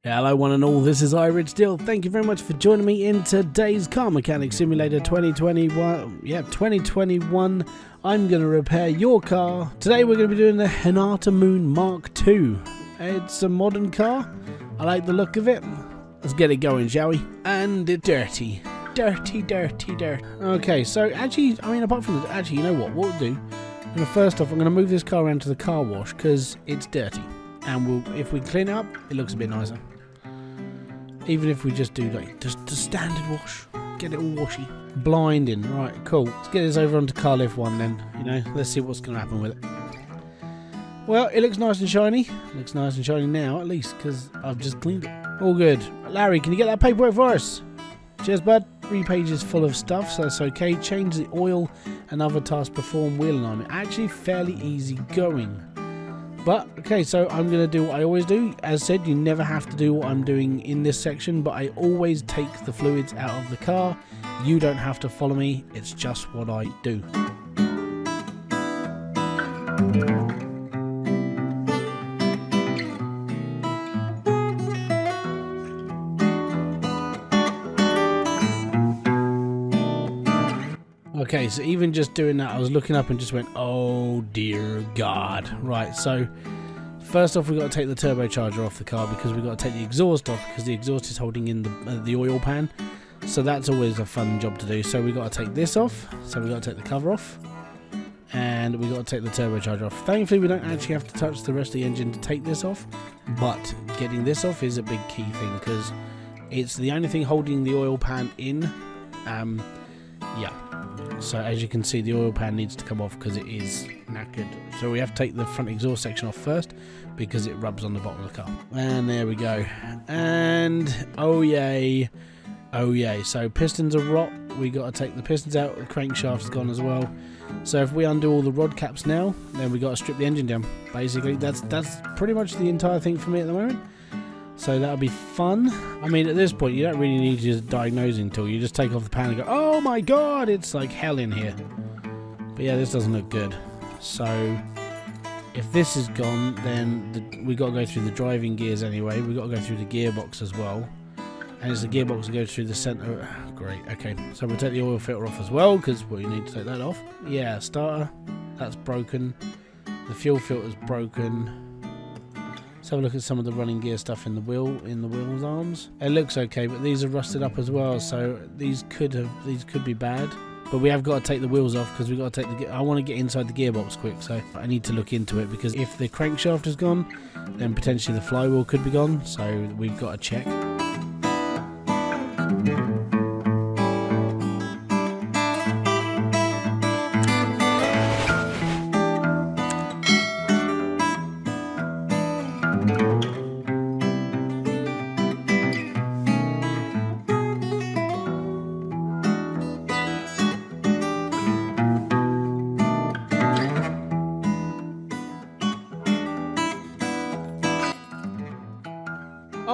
Hello one and all, this is Hybridsteel. Thank you very much for joining me in today's Car Mechanic Simulator 2021. I'm going to repair your car. Today we're going to be doing the Hinata Moon MK2. It's a modern car. I like the look of it. Let's get it going, shall we? And it's dirty. Dirty. Okay, so actually, apart from that, you know what we'll do? First off, I'm going to move this car around to the car wash because it's dirty. And if we clean it up, it looks a bit nicer. Even if we just do like just the standard wash, get it all washy. Blinding, right, cool. Let's get this over onto car lift 1 then, let's see what's going to happen with it. Well, it looks nice and shiny. Looks nice and shiny now, at least, because I've just cleaned it. All good. Larry, can you get that paperwork for us? Cheers, bud. 3 pages full of stuff, so that's okay. Change the oil and other tasks performed wheel alignment. Actually, fairly easy going. But, okay, so I'm going to do what I always do. As said, you never have to do what I'm doing in this section, but I always take the fluids out of the car. You don't have to follow me. It's just what I do. Okay, so even just doing that, I was looking up and just went, oh dear God. Right, so first off, we've got to take the turbocharger off the car because we've got to take the exhaust off because the exhaust is holding in the oil pan. So that's always a fun job to do. So we've got to take this off. So we've got to take the cover off. And we've got to take the turbocharger off. Thankfully, we don't actually have to touch the rest of the engine to take this off. But getting this off is a big key thing because it's the only thing holding the oil pan in. Yeah. So as you can see, the oil pan needs to come off because it is knackered. So we have to take the front exhaust section off first because it rubs on the bottom of the car. And there we go. And oh yay. So pistons are rot. We got to take the pistons out. The crankshaft's gone as well. So if we undo all the rod caps now, then we got to strip the engine down. Basically, that's pretty much the entire thing for me at the moment. So that'll be fun. At this point, you don't really need to just diagnosing tool. You just take off the pan and go, oh my God, it's like hell in here. But yeah, this doesn't look good. So if this is gone, then we got to go through the driving gears anyway. We got to go through the gearbox as well. And it's the gearbox that goes through the center. Great, okay. So we'll take the oil filter off as well because you need to take that off. Yeah, starter, that's broken. The fuel filter's broken. Let's have a look at some of the running gear stuff in the wheels arms. It looks okay, but these are rusted up as well, so these could be bad. But we have got to take the wheels off because we've got to take I want to get inside the gearbox quick, so I need to look into it because if the crankshaft is gone, then potentially the flywheel could be gone, so we've got to check.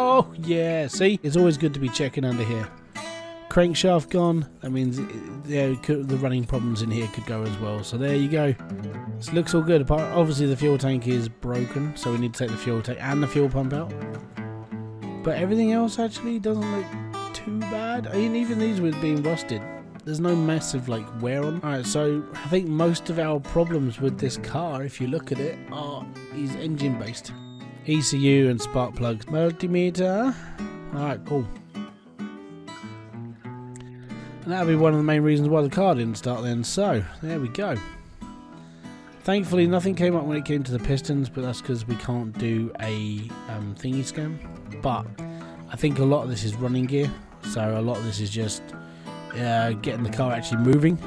Oh yeah, see, it's always good to be checking under here. Crankshaft gone, that means the running problems in here could go as well. So there you go. This looks all good. Obviously the fuel tank is broken, so we need to take the fuel tank and the fuel pump out. But everything else actually doesn't look too bad. Even these were being rusted. There's no massive wear on. Alright, so I think most of our problems with this car, if you look at it, is engine based. ECU and spark plugs. Multimeter. Alright, cool. And that'll be one of the main reasons why the car didn't start then. So, there we go. Thankfully, nothing came up when it came to the pistons, but that's because we can't do a thingy scan. But I think a lot of this is running gear. So a lot of this is just getting the car actually moving.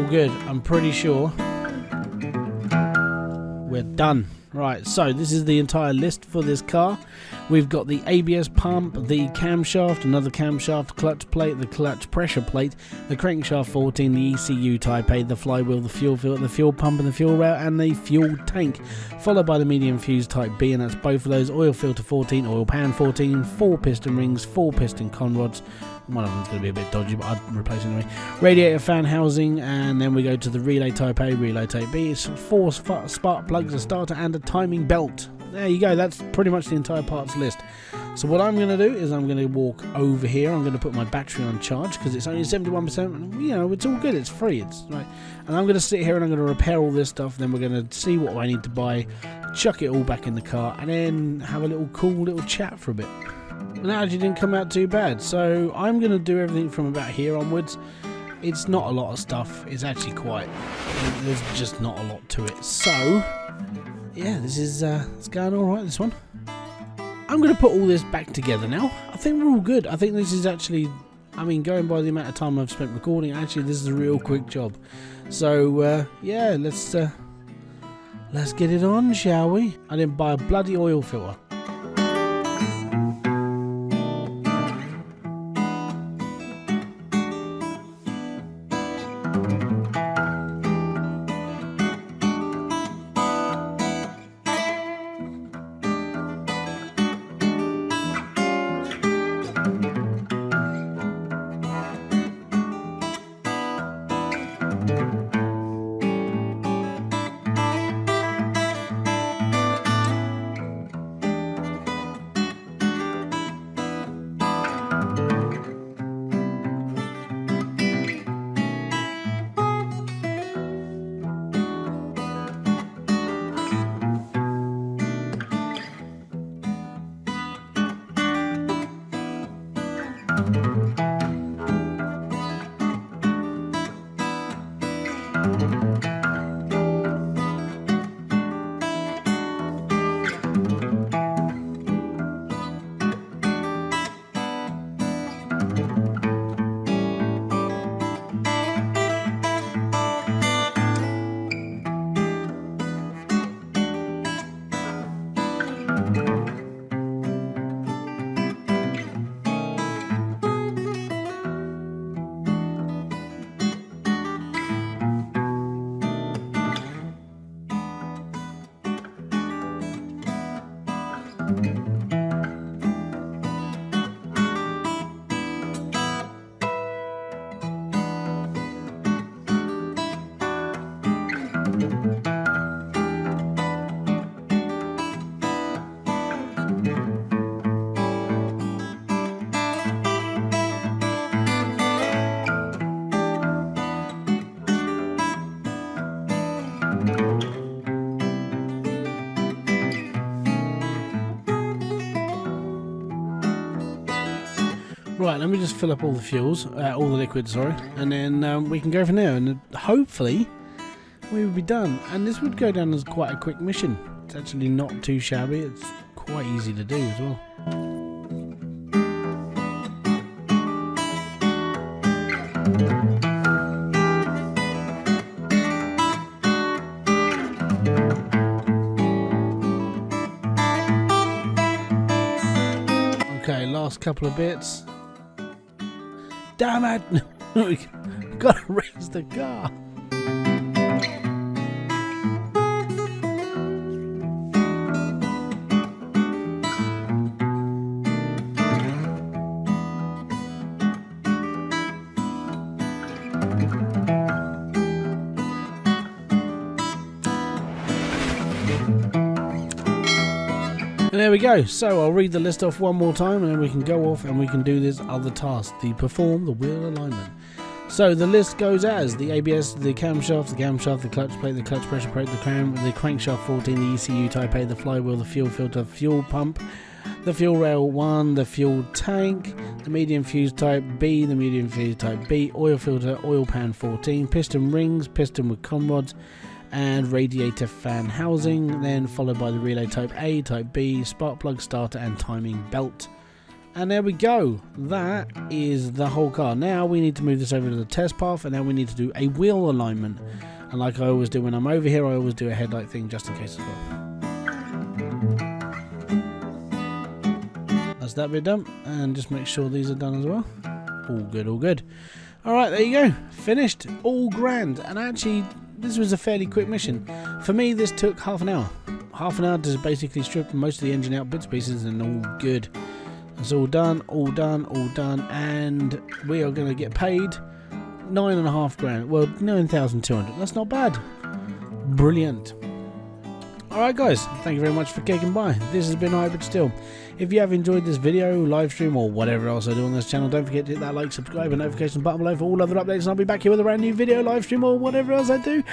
all good. I'm pretty sure we're done. Right, so this is the entire list for this car. We've got the ABS pump, the camshaft, another camshaft, clutch plate, the clutch pressure plate, the crankshaft 14, the ECU Type A, the flywheel, the fuel filter, the fuel pump and the fuel rail, and the fuel tank, followed by the medium fuse Type B, and that's both of those. Oil filter 14, oil pan 14, 4 piston rings, 4 piston conrods. One of them's going to be a bit dodgy, but I'd replace it anyway. Radiator fan housing, and then we go to the relay Type A, relay Type B. It's 4 spark plugs, a starter, and a timing belt. There you go, that's pretty much the entire parts list. So what I'm going to do is I'm going to walk over here. I'm going to put my battery on charge because it's only 71%. And, you know, it's all good, it's free. It's right. And I'm going to sit here and I'm going to repair all this stuff. Then we're going to see what I need to buy, chuck it all back in the car, and then have a little cool little chat for a bit. And that actually didn't come out too bad, so I'm going to do everything from about here onwards. It's not a lot of stuff, it's actually there's just not a lot to it. So, yeah, this is it's going alright, this one. I'm going to put all this back together now. I think we're all good. I think this is actually, I mean, going by the amount of time I've spent recording, actually this is a real quick job. So, yeah, let's get it on, shall we? I didn't buy a bloody oil filter. Right, let me just fill up all the fuels, all the liquids, sorry, and then we can go from there, and hopefully we will be done. And this would go down as quite a quick mission. It's actually not too shabby, it's quite easy to do as well. Okay, last couple of bits. Damn it! We gotta raise the car. And there we go. So I'll read the list off one more time and then we can go off and we can do this other task, perform the wheel alignment. So the list goes as the ABS, the camshaft, the clutch plate, the clutch pressure plate, the crankshaft 14, the ECU Type A, the flywheel, the fuel filter, fuel pump, the fuel rail 1, the fuel tank, the medium fuse Type B, the medium fuse Type B, oil filter, oil pan 14, piston rings, piston with conrods, and radiator fan housing, then followed by the relay Type A, Type B, spark plug starter and timing belt. And there we go. That is the whole car. Now we need to move this over to the test path, and now we need to do a wheel alignment. And like I always do when I'm over here, I always do a headlight thing just in case as well. That's that bit done, and just make sure these are done as well. All good, all good. Alright, there you go. Finished. All grand. And actually, this was a fairly quick mission. For me, this took half an hour. Half an hour to basically strip most of the engine out, bits, pieces, and all good. It's all done, all done, all done, and we are going to get paid 9.5 grand. Well, 9,200. That's not bad. Brilliant. Alright guys, thank you very much for kicking by. This has been Hybridsteel. If you have enjoyed this video, live stream, or whatever else I do on this channel, don't forget to hit that like, subscribe, and notification button below for all other updates, and I'll be back here with a brand new video, live stream, or whatever else I do.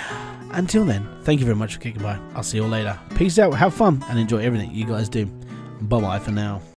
Until then, thank you very much for kicking by. I'll see you all later. Peace out, have fun, and enjoy everything you guys do. Bye bye for now.